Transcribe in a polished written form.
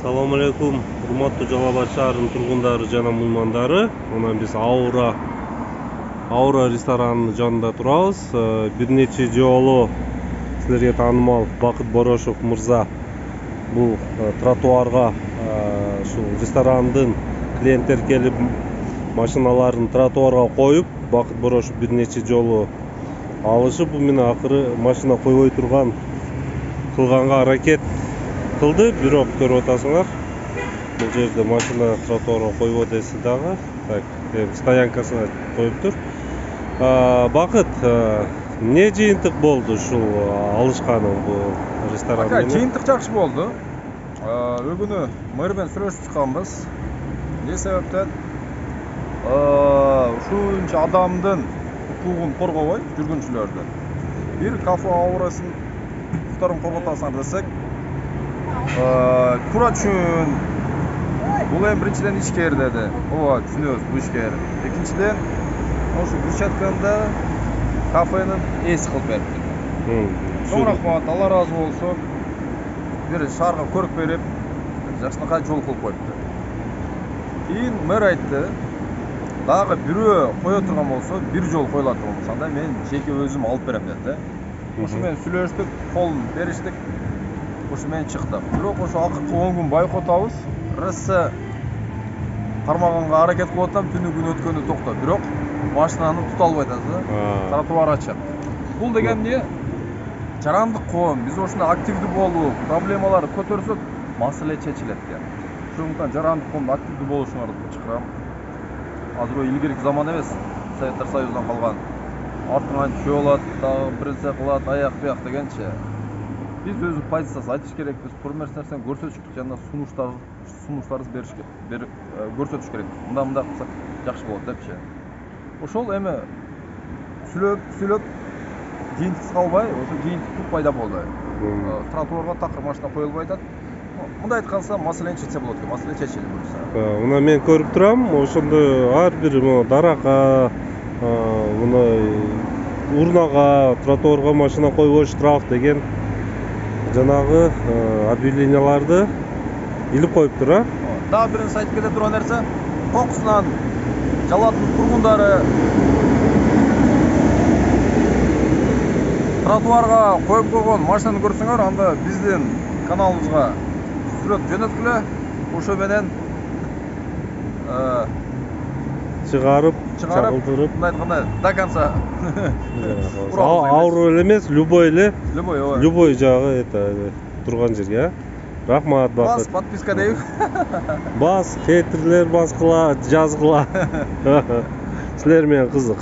Assalamu alaikum, урматтуу Жалал Абад шаарынын тургундары жана меймандары. Мына биз Аура ресторанынын жанында турабыз. Бир нече жолу силерге таанымал Бакыт Борошов мырза бул тротуарга ушул ресторандын клиенттер келип машиналарын тротуарга коюп, Бакыт Борошов бир нече жолу алышып, мына акыры машина койбой турган кылганга аракет кылды. Бирок көрүп атасыңар, бул жерде машина тротуарга койбойт эси дагы. Так, стоянкасына коюптур. Бакыт, эмне жыйынтык болду ушул алышканың бул ресторан менен? Жыйынтык жакшы болду. Бүгүнү мэр менен сүйлөшүп чыкканбыз. Эмне себептен ушунча адамдын укугун коргобой жүргүнчүлөрдүн бир кафе Аурасын укуктарын корготасыңар десек, туура түшүн. Бул эми биринчиден ишкер деди. Ооба, түшүнөбүз, бул ишкер. Экинчиден, ошо брусчатканда кафенин эси кылып берипти. Чоң рахмат, Алла ыраазы болсун. Бир шаарга көрүк берип, жакшынакай жол кылып коюпту. Кийин мэр айтты, дагы бирөө кое турган болсо, бир жол коюла турган болсо, анда мен жеке өзүм алып берем деди. Ошо менен сүйлөштүк, колун бериштик. Ошо менен чыктык. Бирок ошо акыркы 10 күн байкотабыз. Раса кармаганга аракет кылып атам, түнү күн өткөнү токто. Бирок машинаны тута албай атабыз. Тротуар ачык. Бул деген эмне? Жарандык коом. Биз ошондой активдүү болуп, проблемаларды көтөрсөк, маселе чечилет экен. Ошондуктан жарандык коомдо активдүү болушуңарды чакырам. Азыр илгерки заман эмес, Советтер Союзунан калган. Артыңан чөө алат, дагы бирсе кылат, аяк буяк дегенче. Биз өзү позициясы айтыш керекпиз, көрмөш нерсени көрсөтүш керек, жана сунуштарыбызды көрсөтүш керекпиз. Мында кылсак жакшы болот депчи. Ошол эми сүйлөп жыйынтыксыз калбай, ошо жыйынтык пайда болду. Тротуарга такыр машина коюлбай атат. Мындай айтканда, маселени чечсе болот экен, маселе чечилди буюрса. Мына мен көрүп турам, ошондой ар бир даракка, мына урнага, тротуарга машина койбош штраф деген жанагы объявленияларды илип коюптур, а? Дагы биринчи айтып кете турган нерсе, кокусунан Жалалдын тургундары тротуарга коюп койгон машинаны көрсөңөр, анда биздин каналыбызга сүрөт жөнөткүлө, ошо менен чыгарып, чагылдырып, мындай айтканда, до конца Аура эле эмес, любой эле, ооба. любой жагы турган жерге, рахмат Бакыт. Бас, подписка дейбиз. Бас, хейтерлер баскыла, жазгыла. Силер менен кызык.